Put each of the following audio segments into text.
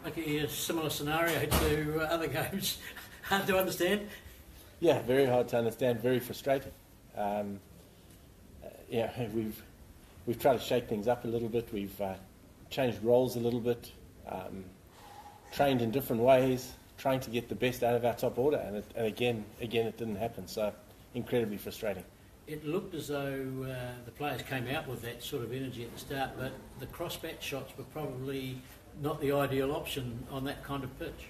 Okay, a similar scenario to other games. Hard to understand? Yeah, very hard to understand, very frustrating. Yeah, we've tried to shake things up a little bit. We've changed roles a little bit, trained in different ways, trying to get the best out of our top order, and again, it didn't happen. So incredibly frustrating. It looked as though the players came out with that sort of energy at the start, but the cross-bat shots were probably not the ideal option on that kind of pitch.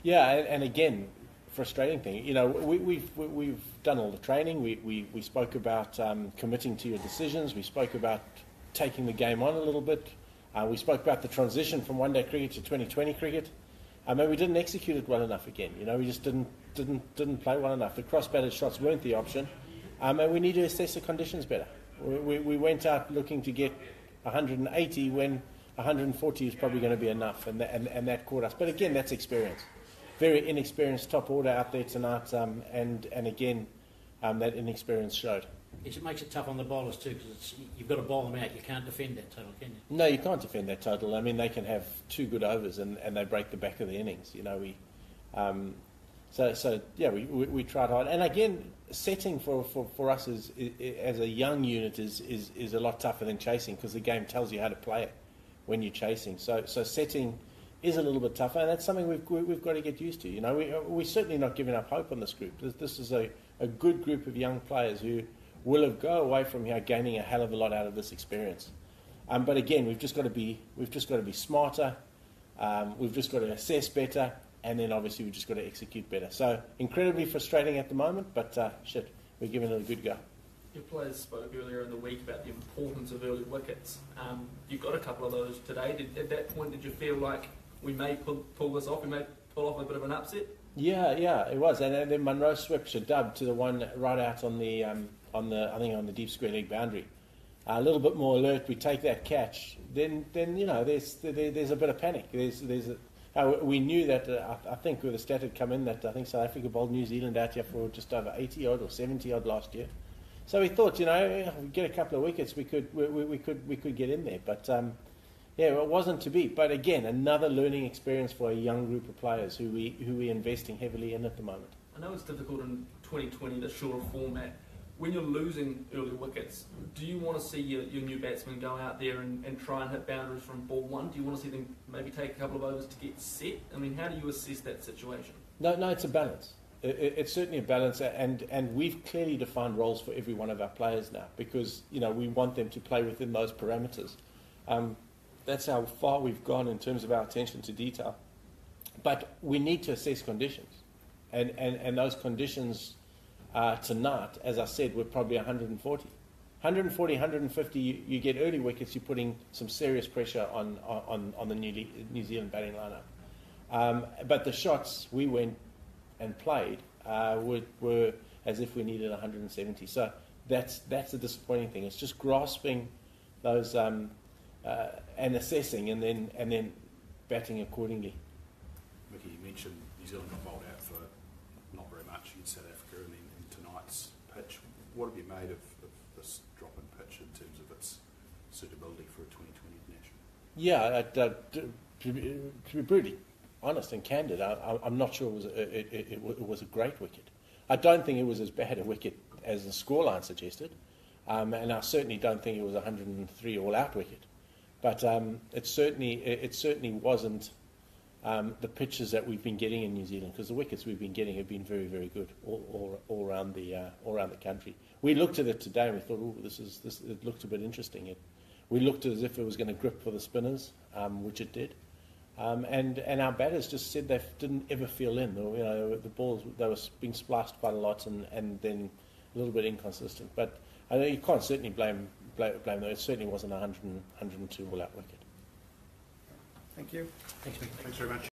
Yeah, and again, frustrating thing. You know, we've done all the training. We spoke about committing to your decisions. We spoke about taking the game on a little bit. We spoke about the transition from one-day cricket to 2020 cricket. And we didn't execute it well enough again. You know, we just didn't play well enough. The cross-batted shots weren't the option. And we need to assess the conditions better. We went out looking to get 180 when 140 is probably going to be enough, and that caught us. But again, that's experience. Very inexperienced top order out there tonight, and again, that inexperience showed. Yes, it makes it tough on the bowlers too, because you've got to bowl them out. You can't defend that total, can you? No, you can't defend that total. I mean, they can have 2 good overs and they break the back of the innings. You know, we tried hard, and again, setting for us as a young unit is a lot tougher than chasing, because the game tells you how to play it when you're chasing. So setting is a little bit tougher, and that's something we've got to get used to. You know, we're certainly not giving up hope on this group. This is a good group of young players who will go away from here gaining a hell of a lot out of this experience. But again, we've just got to be smarter. We've just got to assess better. And then obviously we've just got to execute better. So incredibly frustrating at the moment, but we're giving it a good go. Your players spoke earlier in the week about the importance of early wickets. You've got a couple of those today. At that point, did you feel like we may pull this off? We may pull off a bit of an upset? Yeah, it was. And then Munro swept a dub to the one right out on the deep square leg boundary. A little bit more alert. We take that catch. Then you know there's a bit of panic. We knew that, I think with the stat had come in that I think South Africa bowled New Zealand out here for just over 80-odd or 70-odd last year. So we thought, you know, if we get a couple of wickets, we could get in there. But, it wasn't to be. But again, another learning experience for a young group of players who we're investing heavily in at the moment. I know it's difficult in 2020, the shorter format. When you're losing early wickets, do you want to see your new batsmen go out there and try and hit boundaries from ball one? Do you want to see them maybe take a couple of overs to get set? I mean, how do you assess that situation? No, it's a balance. It's certainly a balance, and we've clearly defined roles for every one of our players now, because you know we want them to play within those parameters. That's how far we've gone in terms of our attention to detail. But we need to assess conditions, and those conditions. Tonight, as I said, we're probably 140. 140, 150, you get early wickets, you're putting some serious pressure on the New Zealand batting lineup. But the shots we went and played were as if we needed 170. So that's a disappointing thing. It's just grasping those and assessing and then batting accordingly. Mickey, you mentioned New Zealand got bowled out for not very much in South Africa, and then in tonight's pitch. What have you made of this drop in pitch in terms of its suitability for a 2020 international? Yeah, to be brutally honest and candid, I'm not sure it was a great wicket. I don't think it was as bad a wicket as the scoreline suggested, and I certainly don't think it was a 103 all-out wicket. But it certainly wasn't the pitches that we've been getting in New Zealand, because the wickets we've been getting have been very, very good all around the country. We looked at it today and we thought, it looked a bit interesting. We looked as if it was going to grip for the spinners, which it did, and our batters just said they didn't ever feel in. You know, the balls, they were being splashed quite a lot and then a little bit inconsistent. But I know you can't certainly blame them. It certainly wasn't a 102 all-out wicket. Thank you. Thanks, Mick. Thanks very much.